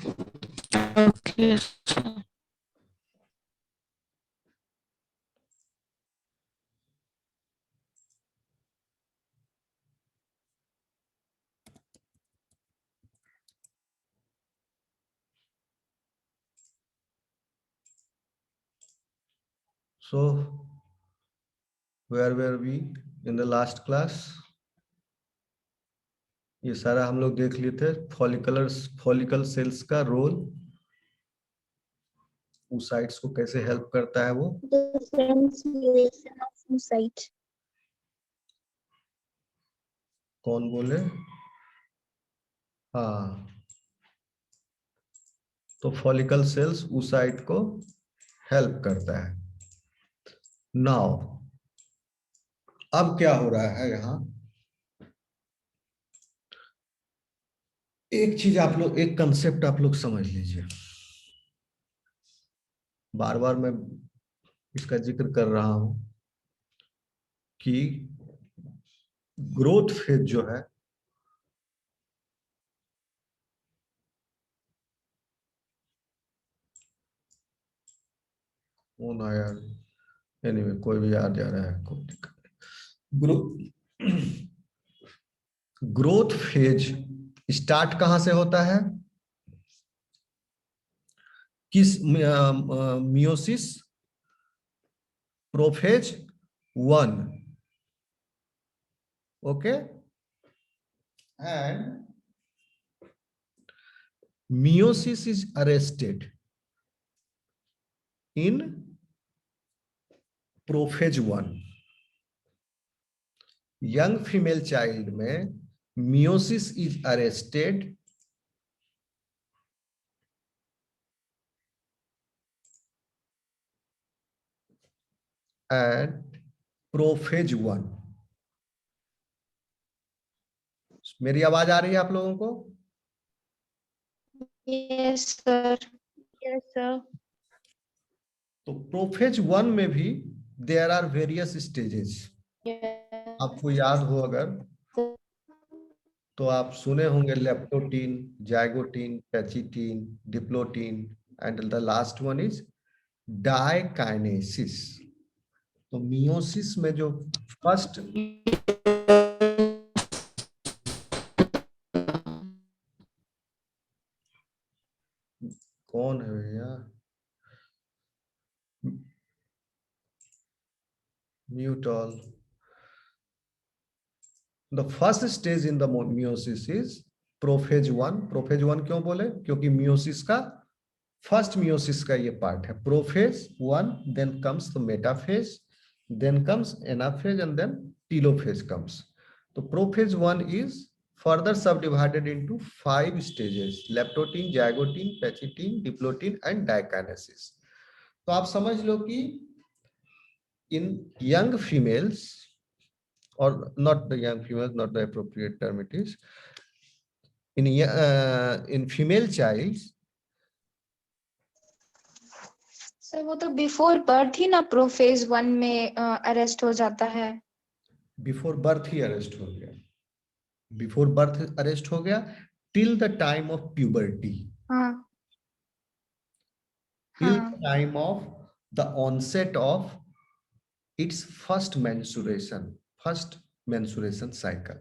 Okay. So where were we in the last class? ये सारा हम लोग देख लिए थे फॉलिकल सेल्स का रोल, oocytes को कैसे हेल्प करता है वो। Differentiation of oocyte. कौन बोले? हाँ, तो फॉलिकल सेल्स oocyte को हेल्प करता है। नाउ अब क्या हो रहा है यहाँ, एक चीज आप लोग, एक कंसेप्ट आप लोग समझ लीजिए, बार बार मैं इसका जिक्र कर रहा हूं कि ग्रोथ फेज जो है वो ना यार, एनीवे कोई भी याद जा रहा है, कोई दिक्कत नहीं। ग्रोथ फेज स्टार्ट कहां से होता है? किस meiosis, prophase 1, okay, and meiosis is arrested in prophase 1. Young female child में meiosis is arrested at prophase 1. मेरी आवाज आ रही है आप लोगों को? Yes, sir. Yes, sir. तो प्रोफेज 1 में भी there are various stages. Yes. आपको याद हो अगर तो आप सुने होंगे leptotene, zygotene, pachytene, diplotene, and the last one is diakinesis. तो मियोसिस में जो फर्स्ट, कौन है भैया? Mute all. The first stage in the meiosis is prophase 1। Prophase 1 क्यों बोले? क्योंकि मियोसिस का फर्स्ट मियोसिस का ये पार्ट है। Prophase 1, then comes the metaphase, then comes anaphase, and then telophase comes. तो prophase 1 is further subdivided into 5 stages: leptotin, zygotin, pachytin, diplotin and dikinesis. तो आप समझ लो कि in young females, or not the young females, not the appropriate term it is, in female childs, sir वो तो before birth ही ना prophase 1 में arrest हो जाता है। बिफोर बर्थ ही अरेस्ट हो गया, बिफोर बर्थ अरेस्ट हो गया till the time of puberty, हाँ टिल हाँ। The time of the onset of its first mensuration cycle.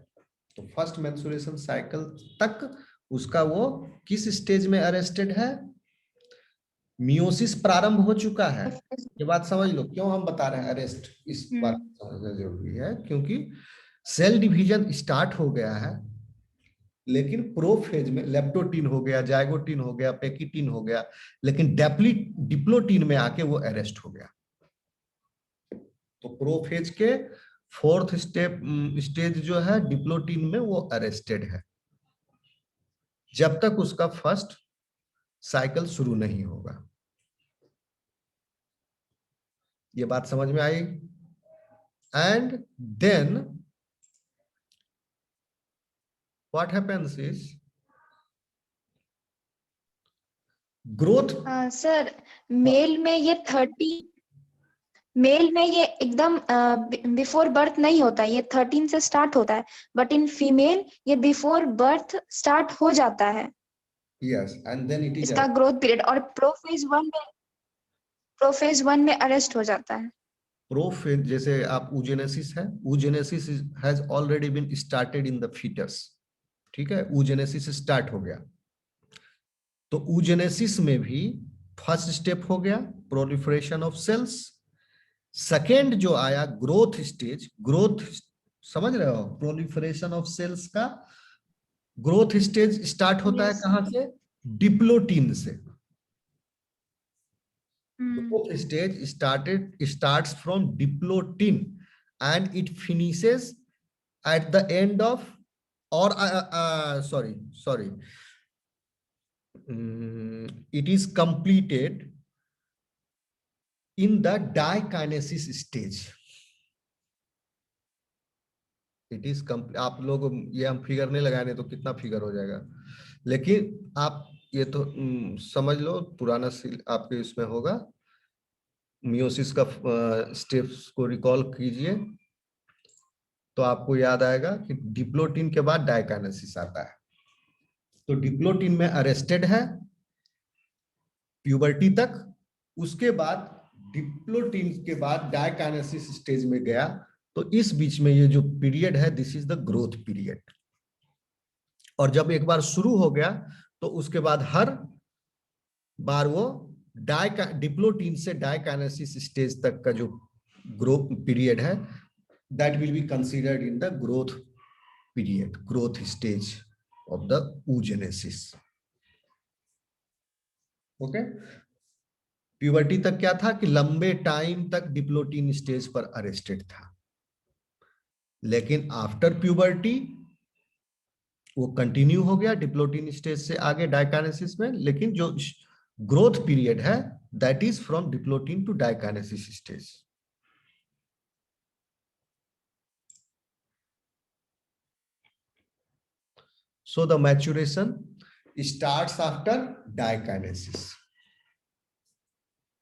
तो फर्स्ट मेंसुरेशन साइकिल तक उसका वो किस स्टेज में अरेस्टेड है? मियोसिस प्रारंभ हो चुका है। ये बात समझ लो, क्यों हम बता रहे हैं अरेस्ट, इस बात को समझना जरूरी है, क्योंकि सेल डिवीजन स्टार्ट हो गया है, लेकिन प्रोफेज में लेप्टोटीन हो गया, जाइगोटीन हो गया, पेकिटीन हो गया, लेकिन डिप्लोटीन में आके वो अरेस्ट हो गया। तो प्रोफेज के फोर्थ स्टेज जो है डिप्लोटीन में वो अरेस्टेड है, जब तक उसका फर्स्ट साइकिल शुरू नहीं होगा। ये बात समझ में आई? And then what happens is growth. Sir male में ये 30, मेल में ये एकदम बिफोर बर्थ नहीं होता, ये 13 से स्टार्ट होता है, बट इन फीमेल ये बिफोर बर्थ स्टार्ट हो जाता है। Yes, and then it is इसका ग्रोथ पीरियड। और प्रोफेज वन में अरेस्ट हो जाता है। प्रोफेज, जैसे आप ऊजेनेसिस है, oogenesis has already been started in the foetus, ठीक है, ऊजेनेसिस स्टार्ट हो गया। तो ऊजेनेसिस में भी फर्स्ट स्टेप हो गया प्रोलिफरेशन ऑफ सेल्स। सेकेंड जो आया ग्रोथ स्टेज, ग्रोथ समझ रहे हो, प्रोलिफरेशन ऑफ सेल्स का ग्रोथ स्टेज स्टार्ट होता है Yes. कहां से? डिप्लोटीन से। हम्म। Growth stage starts from diplotin and it finishes at the end of, or sorry, it is completed in the dikinesis stage. It is आप लोग ये हम फिगर नहीं लगाने तो कितना फिगर हो जाएगा, लेकिन आप ये तो समझ लो, पुराना आपके इसमें होगा, मियोसिस का स्टेप्स को रिकॉल कीजिए तो आपको याद आएगा कि डिप्लोटिन के बाद डायकाइनेसिस आता है। तो डिप्लोटिन में अरेस्टेड है प्यूबर्टी तक, उसके बाद डिप्लोटिन के बाद डायकाइनेसिस स्टेज में गया। तो इस बीच में ये जो पीरियड है, this is the growth period. और जब एक बार शुरू हो गया तो उसके बाद हर बार वो डिप्लोटिन से डायकाइनेसिस स्टेज तक का जो ग्रोथ पीरियड है, that will be considered in the growth period, growth stage of the oogenesis। Okay, puberty तक क्या था कि लंबे टाइम तक डिप्लोटिन स्टेज पर अरेस्टेड था, लेकिन आफ्टर प्यूबर्टी वो कंटिन्यू हो गया डिप्लोटिन स्टेज से आगे डायकाइनेसिस में। लेकिन जो ग्रोथ पीरियड है that is from diplotene to diakinesis stage. So the maturation starts after dikinesis.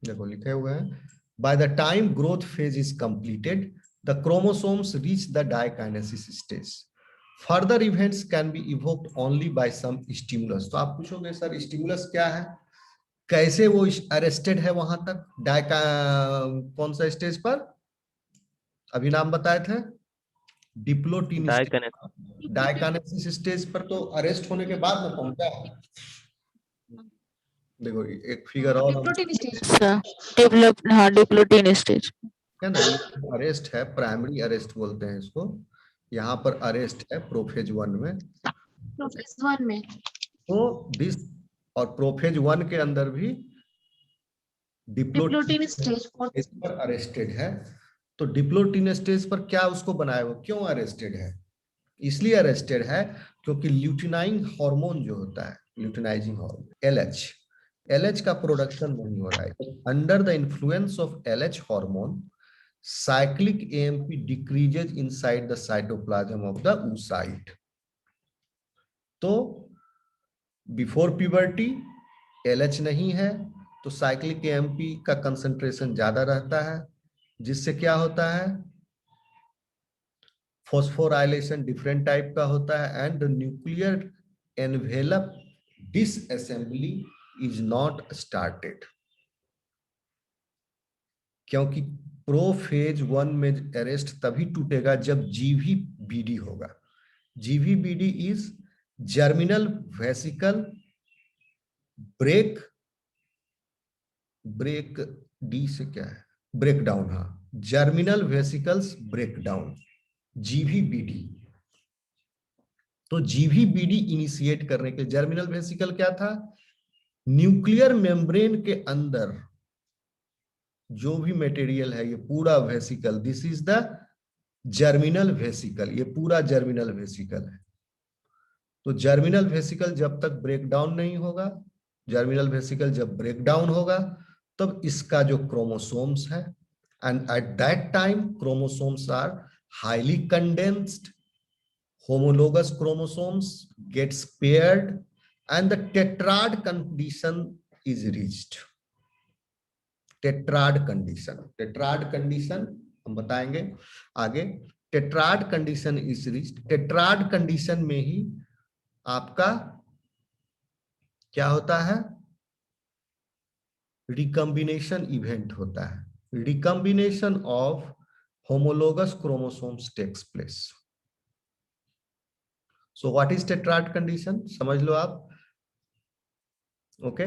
देखो लिखे हुए हैं, by the time growth phase is completed, the chromosomes reach the dikinesis stage. Further events can be evoked only by some stimulus. तो आप पूछोगे sir stimulus क्या है, कैसे वो अरेस्टेड है वहां तक, कौन सा स्टेज पर अभी नाम बताए थे? डिप्लोटिन डायकाइनेसिस स्टेज पर तो अरेस्ट होने के बाद में पहुंचा है। देखो एक फिगर और डिप्लोटिन स्टेज है ना, ये अरेस्ट है, प्राइमरी अरेस्ट बोलते हैं इसको। यहाँ पर अरेस्ट है प्रोफेज वन में, प्रोफेज वन में। तो दिस और प्रोफेज वन के अंदर भी डिप्लोटिन स्टेज पर अरेस्टेड है। तो डिप्लोटिन स्टेज पर क्या उसको बनाया, वो क्यों अरेस्टेड है? इसलिए अरेस्टेड है क्योंकि ल्यूटिनाइंग हार्मोन जो होता है, ल्यूटिनाइजिंग हार्मोन एलएच का प्रोडक्शन नहीं हो रहा है। Under the influence of LH hormone, cyclic AMP decreases inside the cytoplasm of the oocyte. तो बिफोर प्यूबर्टी LH नहीं है तो साइक्लिक AMP का कंसंट्रेशन ज्यादा रहता है, जिससे क्या होता है, फॉस्फोराइलेशन डिफरेंट टाइप का होता है and nuclear envelope disassembly is not started. क्योंकि प्रोफेज वन में अरेस्ट तभी टूटेगा जब GVBD होगा। GVBD is germinal vesicle break डी से क्या है, ब्रेकडाउन, हाँ, जर्मिनल वेसिकल्स ब्रेकडाउन, GVBD। तो GVBD इनिशिएट करने के, जर्मिनल वेसिकल क्या था, न्यूक्लियर मेम्ब्रेन के अंदर जो भी मटेरियल है, ये पूरा vesicle, this is the germinal vesicle, ये पूरा जर्मिनल वेसिकल है। तो जर्मिनल वेसिकल जब तक ब्रेकडाउन नहीं होगा, जर्मिनल वेसिकल जब ब्रेकडाउन होगा तब इसका जो क्रोमोसोम्स है, and at that time chromosomes are highly condensed, homologous chromosomes gets paired and the tetrad condition is reached. Tetrad condition हम बताएंगे आगे। Tetrad condition is reached, tetrad condition में ही आपका क्या होता है? रिकम्बिनेशन इवेंट होता है। Recombination of homologous chromosomes takes place. So what is tetrad condition, समझ लो आप। ओके,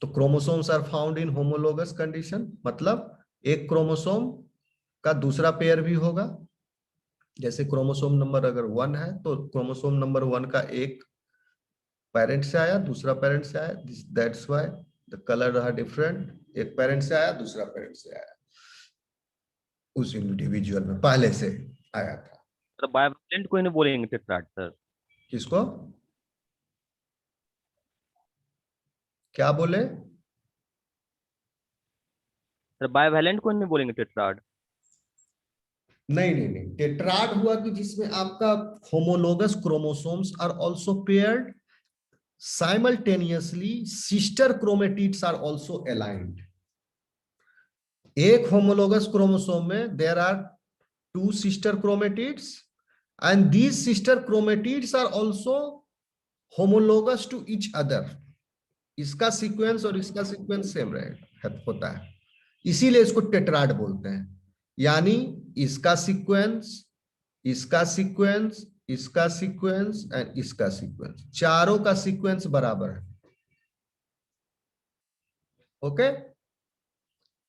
तो chromosomes are found in homologous condition, मतलब एक क्रोमोसोम का दूसरा पेयर भी होगा। जैसे क्रोमोसोम नंबर अगर 1 है तो क्रोमोसोम नंबर 1 का एक पेरेंट से आया, दूसरा पेरेंट से आया, दैट्स व्हाई द कलर रहा डिफरेंट। एक पेरेंट से आया, दूसरा पेरेंट से आया, उस इंडिविजुअल में पहले से आया था। सर बाइवैलेंट को ही नहीं बोलेंगे टेट्राड सर? किसको क्या बोले? सर बाइवैलेंट को नहीं बोलेंगे टेट्राड? नहीं नहीं नहीं, टेट्राड हुआ कि जिसमें आपका homologous chromosomes are also paired simultaneously, sister chromatids are also aligned. एक होमोलोगस क्रोमोसोम में there are two sister chromatids and these sister chromatids are also homologous to each other. इसका सीक्वेंस और इसका सीक्वेंस सेम होता है, इसीलिए इसको tetrad बोलते हैं। यानी इसका सीक्वेंस, इसका सीक्वेंस, इसका सीक्वेंस एंड इसका सीक्वेंस, चारों का सीक्वेंस बराबर है। ओके,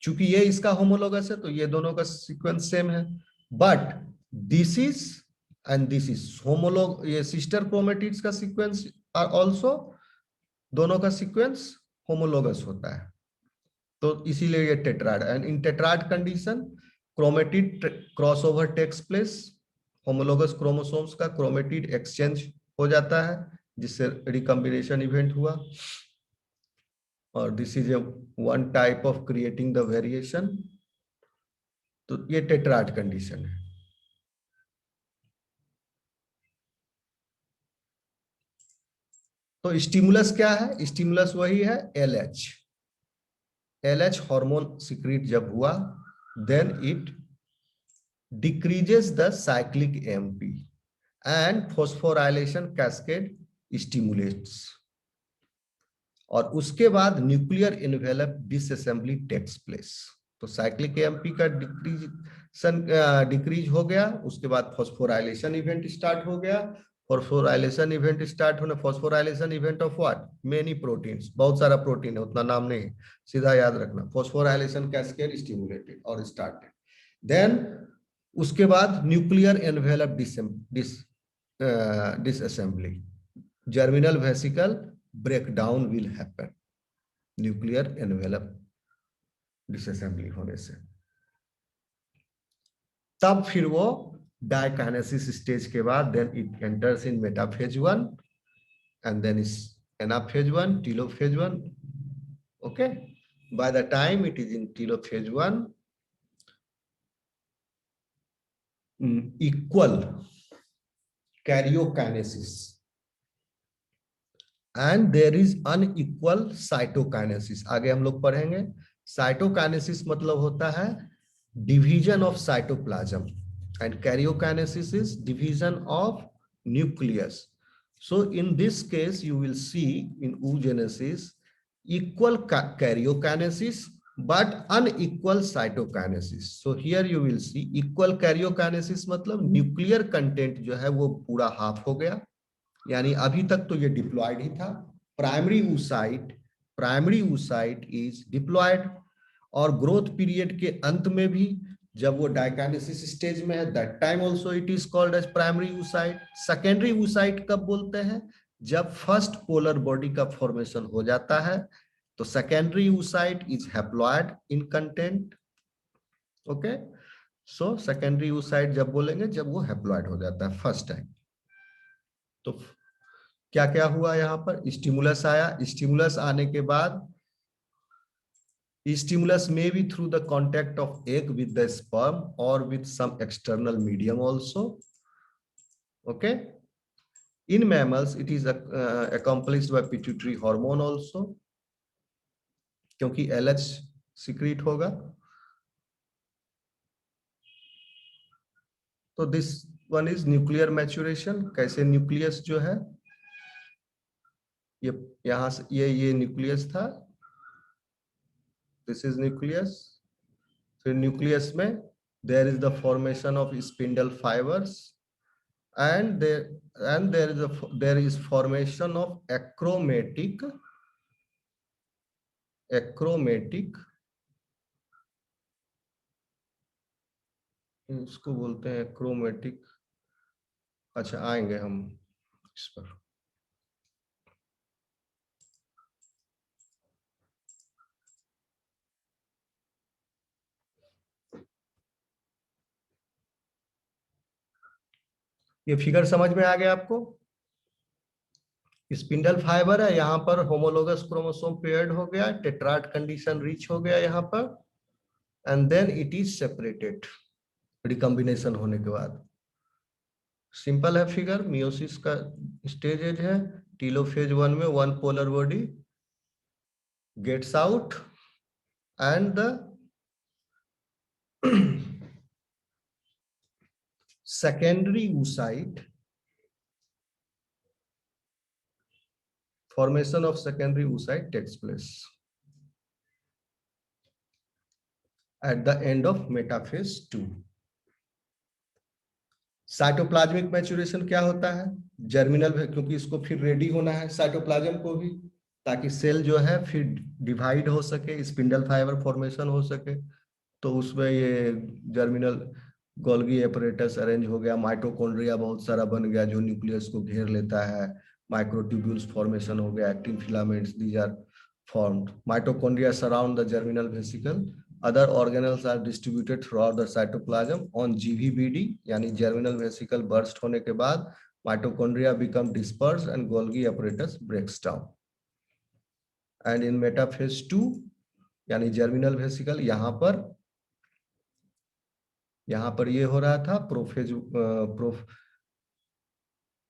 चूंकि ये इसका होमोलोगस है तो ये दोनों का सीक्वेंस सेम है, but this is and this is homologue, ये सिस्टर क्रोमेटिड्स का सीक्वेंस आर आल्सो, दोनों का सीक्वेंस होमोलोगस होता है, तो इसीलिए ये tetrad. And in tetrad condition chromatid crossover takes place, homologous chromosomes का क्रोमेटिड एक्सचेंज हो जाता है जिससे रिकम्बिनेशन इवेंट हुआ, और this is a one type of creating the variation. तो ये टेट्राड कंडीशन है। तो स्टिमुलस क्या है? स्टिमुलस वही है LH। LH हार्मोन सिक्रीट जब हुआ, then it decreases the cyclic AMP and phosphorylation cascade stimulates, और उसके बाद nuclear envelope disassembly takes place. तो साइक्लिक एएमपी का डिक्रीज हो गया, उसके बाद फॉस्फोराइलेशन इवेंट स्टार्ट हो गया। फॉस्फोराइलेशन इवेंट स्टार्ट होने, phosphorylation event of what? Many proteins, बहुत सारा प्रोटीन है, उतना नाम नहीं, सीधा याद रखना। फॉस्फोराइलेशन कैस्केड स्टिमुलेटेड और स्टार्टेड, देन उसके बाद nuclear envelope disassembly, germinal vesicle breakdown will happen nuclear envelope disassembly होने से। तब फिर वो डायकाइनेसिस स्टेज के बाद then it enters in metaphase 1 and then is anaphase 1, telophase 1। Okay, by the time it is in telophase 1, equal karyokinesis and there is unequal cytokinesis। आगे हम लोग पढ़ेंगे। साइटोकाइनेसिस मतलब होता है division of cytoplasm and karyokinesis is division of nucleus। So in this case you will see in oogenesis equal karyokinesis but unequal cytokinesis। So here you will see equal karyokinesis मतलब nuclear content जो है वो पूरा half हो गया, यानी अभी तक तो ये डिप्लॉयड ही था। प्राइमरी oocyte इज डिप्लॉयड, और ग्रोथ पीरियड के अंत में भी जब वो डायकाइनेसिस स्टेज में है, that time also it is called as primary oocyte। Secondary oocyte कब बोलते हैं? जब फर्स्ट पोलर बॉडी का फॉर्मेशन हो जाता है, तो secondary oocyte is haploid in content. Okay, so secondary oocyte जब बोलेंगे जब वो हैप्लॉयड हो जाता है फर्स्ट टाइम। तो क्या क्या हुआ यहाँ पर? स्टिमुलस आया, स्टिमुलस आने के बाद stimulus may be through the contact of egg with the sperm or with some external medium also। Okay, in mammals it is accomplished by pituitary hormone also, क्योंकि LH secrete होगा। तो this one is nuclear maturation। कैसे nucleus जो है ये यहाँ से ये न्यूक्लियस था, दिस इज न्यूक्लियस। फिर न्यूक्लियस में there is the formation of spindle fibres and there is formation of achromatic इसको बोलते हैं एक्रोमेटिक। अच्छा आएंगे हम इस पर। ये फिगर समझ में आ गया आपको? स्पिंडल फाइबर है, यहाँ पर होमोलोगस क्रोमोसोम पेयर्ड हो गया, टेट्राड कंडीशन रीच हो गया यहाँ पर, and then it is separated recombination होने के बाद। सिंपल है फिगर। मियोसिस का स्टेज है, टीलोफेज 1 में one polar body gets out and the secondary oocyte, formation of secondary oocyte takes place at the end of metaphase 2. Cytoplasmic maturation क्या होता है? जर्मिनल, क्योंकि इसको फिर रेडी होना है साइटोप्लाज्म को भी, ताकि सेल जो है फिर डिवाइड हो सके, स्पिंडल फाइबर फॉर्मेशन हो सके। तो उसमें ये जर्मिनल गोल्गी एपरेटस अरेंज हो गया, माइटोकॉन्ड्रिया बहुत सारा बन गया जो न्यूक्लियस को घेर लेता है, माइक्रोट्यूब्यूल्स फॉर्मेशन हो गया, actin filaments these are formed, mitochondria surround the germinal vesicle, other organelles are distributed through the cytoplasm on GVBD, यानी जर्मिनल वेसिकल बर्स्ट होने के बाद mitochondria become disperse and Golgi apparatus breaks down. And in metaphase 2 यानी germinal vesicle, यहाँ पर ये हो रहा था प्रोफ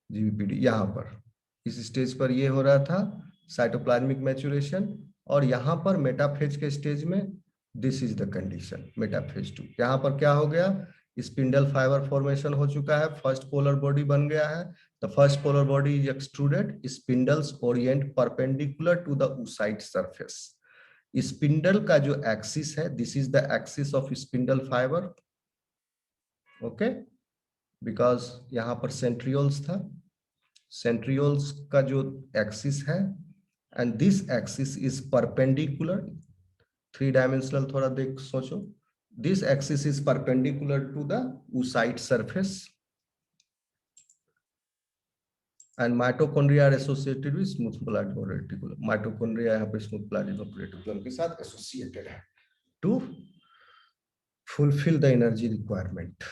जीवीपीडी, यहाँ पर इस स्टेज पर ये हो रहा था साइटोप्लाज्मिक मैच्योरेशन, और यहाँ पर मेटाफेज के स्टेज में this is the condition metaphase 2। यहाँ पर क्या हो गया? स्पिंडल फाइबर फॉर्मेशन हो चुका है, फर्स्ट पोलर बॉडी बन गया है, the first polar body is extruded, spindles orient perpendicular to the oocyte surface. Spindle का जो एक्सिस है, this is the axis of spindle fibre, okay, because यहाँ पर सेंट्रियोल्स था, सेंट्रियोल्स का जो एक्सिस है, and this axis is perpendicular, 3 dimensional थोड़ा देख सोचो, this axis is perpendicular to the oocyte surface and mitochondria are associated with smooth plasma reticulum। Mitochondria यहाँ पे स्मूथ प्लाज्मा रेटिकुलम के साथ एसोसिएटेड है to fulfill the energy requirement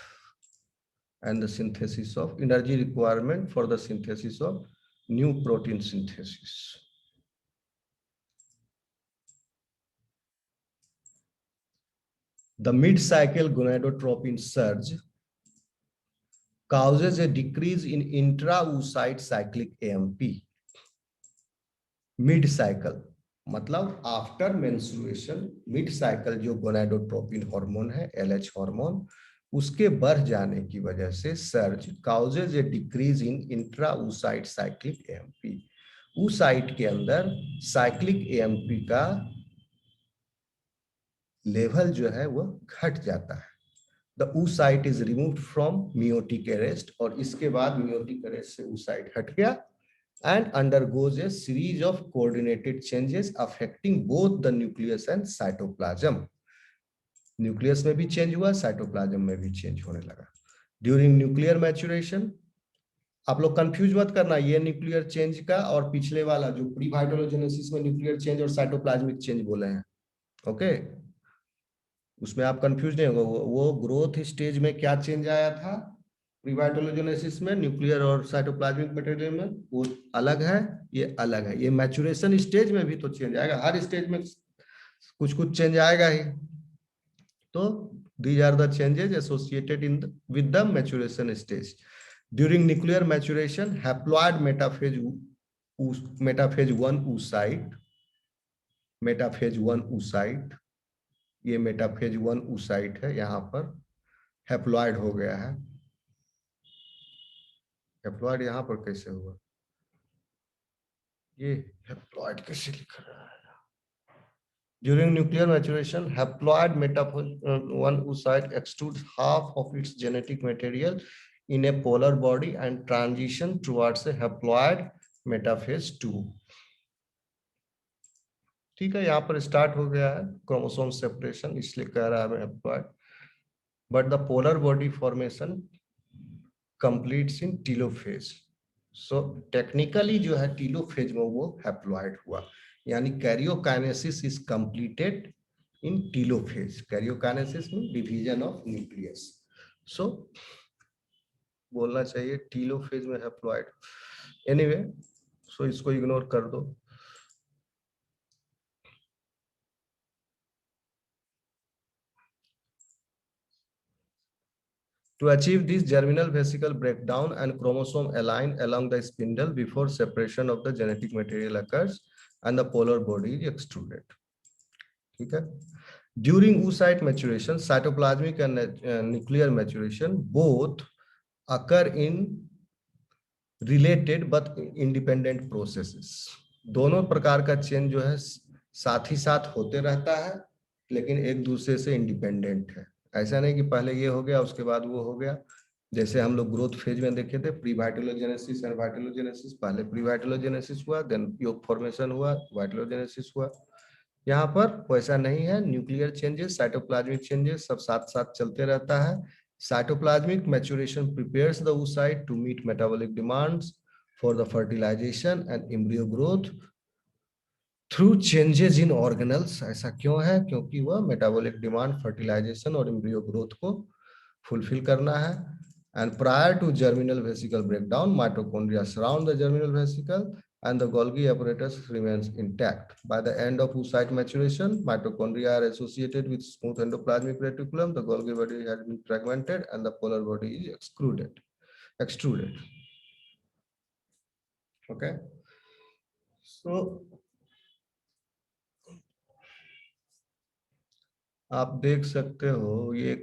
and the synthesis of energy requirement for the synthesis of new protein synthesis. The mid-cycle gonadotropin surge causes a decrease in intra-oocyte cyclic AMP. Mid-cycle मतलब after menstruation, mid cycle जो gonadotropin hormone है, LH hormone, उसके बढ़ जाने की वजह से surge causes A decrease in intra oocyte cyclic AMP। oocyte के अंदर साइक्लिक AMP का लेवल जो है वो घट जाता है। The oocyte is removed from meiotic arrest, और इसके बाद मियोटिक अरेस्ट से oocyte हट गया and undergoes a series of coordinated changes affecting both the nucleus and cytoplasm। Nucleus में भी चेंज हुआ, साइटोप्लाज्म में भी चेंज होने लगा। ड्यूरिंग न्यूक्लियर मैच्योरेशन, आप लोग कंफ्यूज मत करना ये न्यूक्लियर चेंज का और पिछले वाला जो प्री वाइटोलोजेनेसिस में न्यूक्लियर चेंज और साइटोप्लाज्मिक चेंज बोले हैं, ओके, उसमें आप कंफ्यूज नहीं होगा। वो ग्रोथ स्टेज में क्या चेंज आया था प्रीवाइटोलोजेनेसिस में, न्यूक्लियर और साइटोप्लाज्मिक मटेरियल में, वो अलग है, ये अलग है। ये मैच्योरेशन स्टेज में भी तो चेंज आएगा, हर स्टेज में कुछ कुछ चेंज आएगा ही। तो these are the changes associated with the maturation stage. During nuclear maturation, haploid metaphase 1 oocyte, ये मेटाफेज 1 oocyte है, यहाँ पर हैप्लॉइड हो गया है। हैप्लॉइड यहाँ पर कैसे हुआ? ये हैप्लॉइड कैसे लिख रहा है? During nuclear maturation, haploid one oocyte extrudes half of its genetic material in a polar body and transition towards a haploid metaphase 2. ठीक है, यहाँ पर स्टार्ट हो गया है क्रोमोसोम सेपरेशन, इसलिए कह रहा है haploid, but the polar body formation completes in telophase. So technically जो है टीलोफेज में वो हैप्लॉइड हुआ, यानी karyokinesis is completed in telophase. Karyokinesis में डिवीजन ऑफ न्यूक्लियस. सो बोलना चाहिए टीलोफेज में हैप्लॉइड. एनीवे, सो इसको इग्नोर कर दो. To achieve this, germinal vesicle breakdown and chromosome align along the spindle before separation of the genetic material occurs and the polar body is extruded. ठीक है. During oocyte maturation, cytoplasmic and nuclear maturation both occur in related but independent processes. दोनों प्रकार का change जो है साथ ही साथ होते रहता है, लेकिन एक दूसरे से इंडिपेंडेंट है. ऐसा नहीं कि पहले ये हो गया उसके बाद वो हो गया. जैसे हम लोग ग्रोथ फेज में देखे थे, प्री वाइटोलोजेनेसिस एंड वाइटोलोजेनेसिस. पहले प्री वाइटोलोजेनेसिस हुआ, देन योग फॉर्मेशन हुआ, वाइटोलोजेनेसिस हुआ. यहाँ पर वैसा नहीं है. न्यूक्लियर चेंजेस, साइटोप्लाज्मिक चेंजेस सब साथ साथ चलते रहता है. Cytoplasmic maturation prepares the oocyte to meet metabolic demands for the fertilization and embryo growth through changes in organelles. ऐसा क्यों है? क्योंकि वह metabolic demand, fertilization और embryo growth को fulfill करना है. And prior to germinal vesicle breakdown, mitochondria surround the germinal vesicle and the Golgi apparatus remains intact. By the end of oocyte maturation, mitochondria are associated with smooth endoplasmic reticulum. The Golgi body has been fragmented and the polar body is extruded. Okay. So आप देख सकते हो ये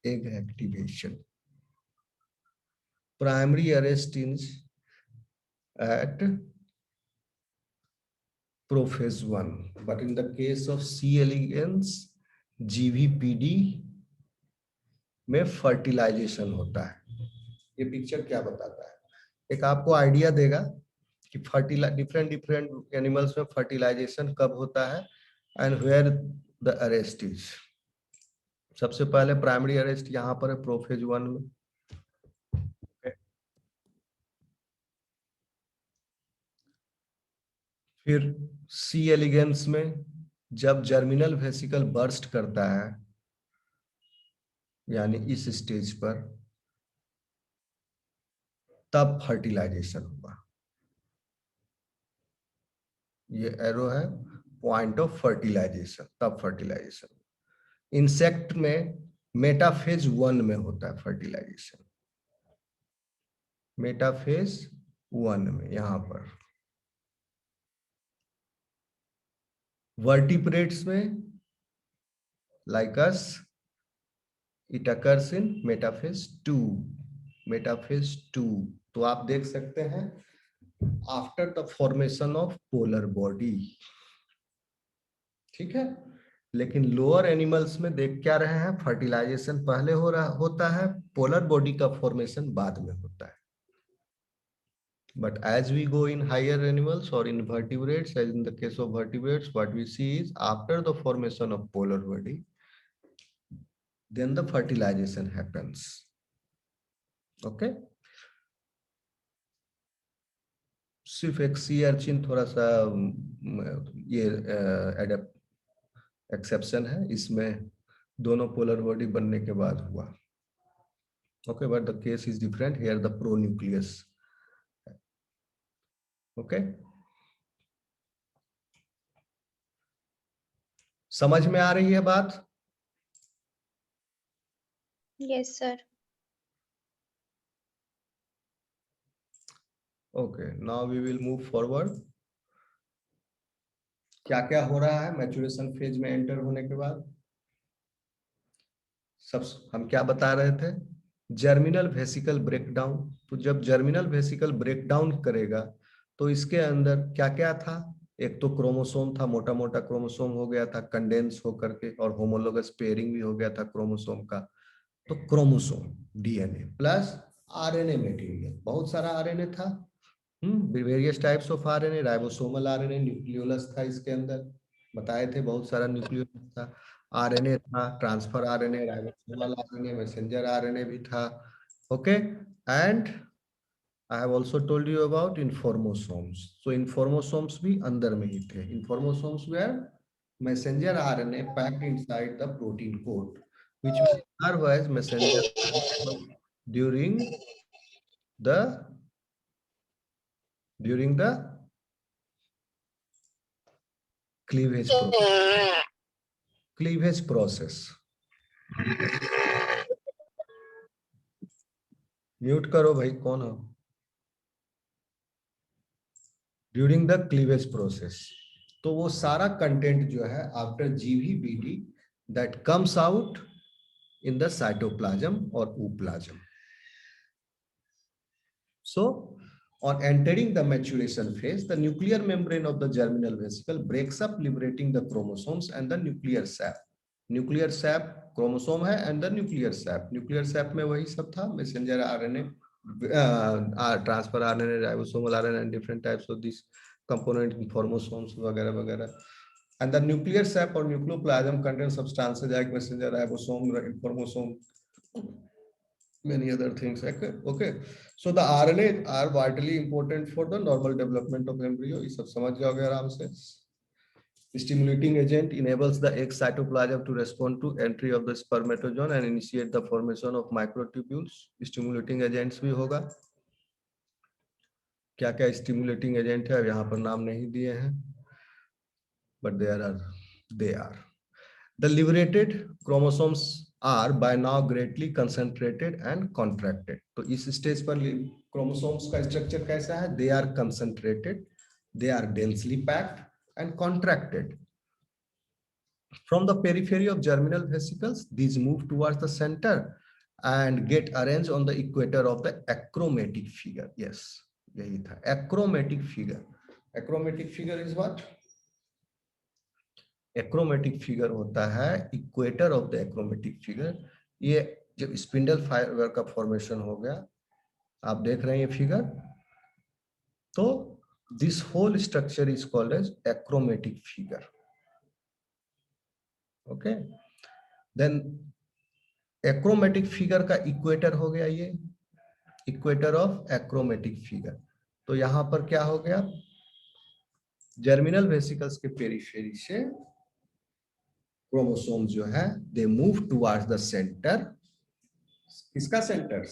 egg activation. Primary arrest is at prophase 1, but in the case of C. elegans, GVPD में fertilisation होता है. ये picture क्या बताता है? एक आपको आइडिया देगा कि डिफरेंट एनिमल्स में फर्टिलाइजेशन कब होता है and where the arrest is. सबसे पहले प्राइमरी अरेस्ट यहाँ पर है प्रोफेज 1 में. फिर सी एलिगेंस में जब जर्मिनल वेसिकल बर्स्ट करता है, यानी इस स्टेज पर, तब फर्टिलाइजेशन हुआ. ये एरो है पॉइंट ऑफ फर्टिलाइजेशन, तब फर्टिलाइजेशन. इंसेक्ट में मेटाफेज 1 में होता है फर्टिलाइजेशन. मेटाफेज 1 में यहां पर. वर्टिब्रेट्स में like us it occurs in metaphase 2. Metaphase 2. तो आप देख सकते हैं after the formation of polar body. ठीक है. लेकिन लोअर एनिमल्स में देख क्या रहे हैं, फर्टिलाइजेशन पहले होता है, पोलर बॉडी का फॉर्मेशन बाद में होता है. But as we go in higher animals or in vertebrates, as in the case of vertebrates, what we see is after the formation of polar body, then the fertilization happens. Okay. सिर्फ एक sea urchin थोड़ा सा ये exception है, इसमें दोनों polar body बनने के बाद हुआ. Okay, but the case is different here. The pronucleus. Okay, समझ में आ रही है बात? Yes sir. Okay, now we will move forward. क्या क्या हो रहा है मैच्योरेशन फेज में एंटर होने के बाद? सब हम क्या बता रहे थे? Germinal vesicle breakdown. तो जब जर्मिनल वेसिकल ब्रेकडाउन करेगा तो इसके अंदर क्या क्या था, एक तो क्रोमोसोम था, मोटा मोटा क्रोमोसोम हो गया था कंडेंस होकर के, और होमोलोगस पेयरिंग भी हो गया था क्रोमोसोम का। तो chromosome DNA plus RNA material, बहुत सारा आरएनए था, various types of RNA, ribosomal RNA, nucleolus था इसके अंदर, बताए थे बहुत सारा न्यूक्लियोलस था, आरएनए था, transfer RNA, ribosomal RNA, messenger RNA भी था। Okay, and I have also told you about informosomes. So informosomes भी अंदर में ही थे। Informosomes were messenger RNA packed inside the protein code which will serve as messenger during the cleavage process. Mute करो भाई, कौन हो? During the cleavage process. तो वो सारा कंटेंट जो है after GVBD that comes out in the cytoplasm और ऊप्लाज्म। So on entering the maturation phase, the nuclear membrane of the germinal vesicle breaks up, liberating the chromosomes and the nuclear sap. Nuclear sap chromosome है and the nuclear sap. Nuclear sap में वही सब था, messenger RNA, transfer RNA, ribosomal RNA, and different types of these component chromosomes वगैरह वगैरह. And the nuclear sap or nucleoplasm contains substances like messenger, ribosome, chromosome, many other things. Okay, so the RNA are vitally important for the normal development of embryo. ये सब समझ जाओगे आराम से. Stimulating agent enables the egg cytoplasm to respond to entry of the spermatozoon and initiate the formation of microtubules. Stimulating agents भी होगा. क्या क्या stimulating agent है, यहाँ पर नाम नहीं दिए हैं, but they are. The liberated chromosomes are by now greatly concentrated and contracted. तो इस स्टेज पर chromosomes का स्ट्रक्चर कैसा है? They are concentrated, they are densely packed and contracted. From the periphery of germinal vesicles, these move towards the center and get arranged on the equator of the achromatic figure. Yes, यही था achromatic figure. Achromatic figure is what? Achromatic figure होता है equator of the achromatic figure. ये जब spindle fibre का formation हो गया, आप देख रहे हैं ये फिगर, तो this whole structure is called as achromatic figure. Okay, then achromatic figure का इक्वेटर हो गया ये, इक्वेटर ऑफ एक्रोमेटिक फिगर। तो यहां पर क्या हो गया, जर्मिनल वेसिकल्स के पेरिफेरी से क्रोमोसोम जो है they move towards the centre. किसका centre?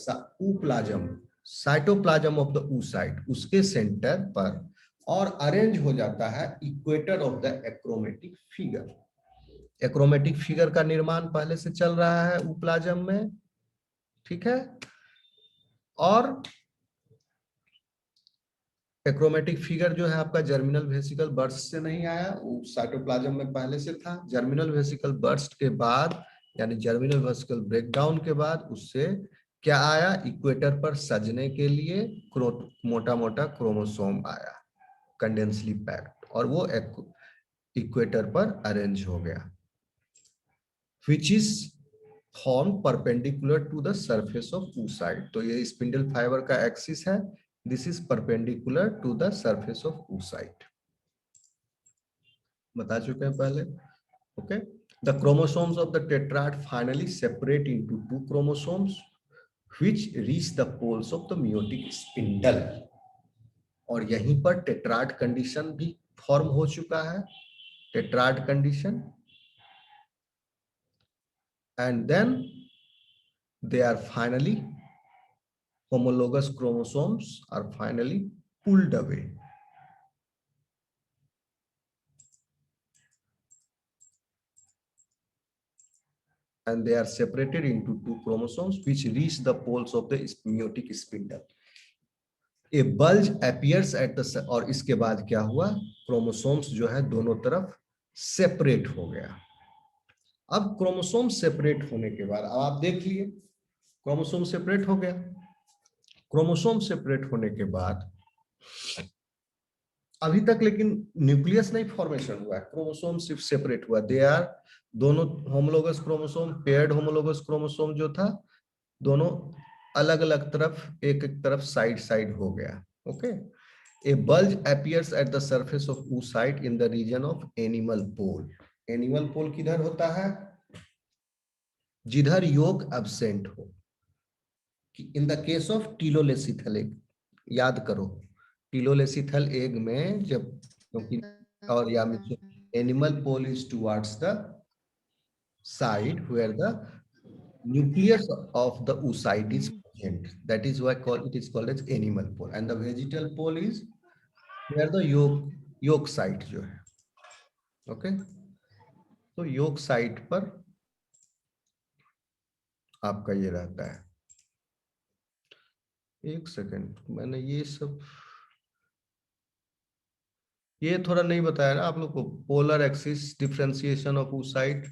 Ooplasm, cytoplasm of the oocyte, उसके सेंटर पर, और अरेंज हो जाता है equator of the achromatic figure. Achromatic figure का निर्माण पहले से चल रहा है ऊप्लाज्म में, ठीक है, और एक्रोमेटिक फिगर जो है आपका जर्मिनल वेसिकल बर्स्ट से नहीं आया, वो साइटोप्लाज्म में पहले से था। जर्मिनल वेसिकल बर्स्ट के बाद, यानी जर्मिनल वेसिकल ब्रेकडाउन के बाद उससे क्या आया, इक्वेटर पर सजने के लिए मोटा मोटा क्रोमोसोम आया, कंडेंसली पैक्ड, और वो इक्वेटर पर अरेंज हो गया, which is formed perpendicular to the surface of oocyte। तो ये स्पिंडल फाइबर का एक्सिस है, this is perpendicular to the surface of oocyte, बता चुके हैं पहले। okay, the chromosomes of the tetrad finally separate into two chromosomes which reach the poles of the meiotic spindle, और यहीं पर टेट्राड कंडीशन भी फॉर्म हो चुका है, tetrad condition, and then they are finally, homologous chromosomes are finally pulled away, and they are separated into two chromosomes which reach the poles of the meiotic spindle. A bulge appears at the, और इसके बाद क्या हुआ, chromosomes जो है दोनों तरफ separate हो गया। अब क्रोमोसोम सेपरेट होने के बाद, अब आप देख लिए क्रोमोसोम सेपरेट हो गया। क्रोमोसोम सेपरेट होने के बाद अभी तक लेकिन न्यूक्लियस नहीं फॉर्मेशन हुआ है, क्रोमोसोम सिर्फ सेपरेट हुआ। दे आर दोनों homologous chromosome, paired homologous chromosome जो था, दोनों अलग अलग तरफ, एक एक तरफ साइड साइड हो गया। Okay, a bulge appears at the surface of oocyte in the region of animal pole. Animal pole किधर होता है? जिधर योग एब्सेंट हो। In the case of telolecithal egg, याद करो टीलोलेसिथल एग में जब, क्योंकि और या animal pole is towards the side where the nucleus of the oocyte is present, that is why it is called as animal pole, and the vegetal pole is where the yolk site जो है। Okay, तो yolk site पर आपका ये रहता है। एक second, मैंने ये सब ये थोड़ा नहीं बताया ना आप लोग को, polar axis, differentiation of oocyte,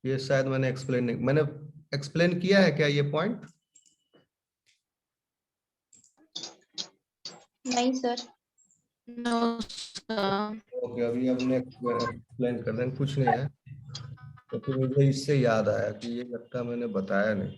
ये शायद मैंने एक्सप्लेन नहीं, मैंने एक्सप्लेन किया है क्या ये पॉइंट? नहीं सर। No sir. ओके, अभी हमने एक्सप्लेन कर दें, कुछ नहीं है। तो फिर मुझे इससे याद आया कि ये लगता मैंने बताया नहीं।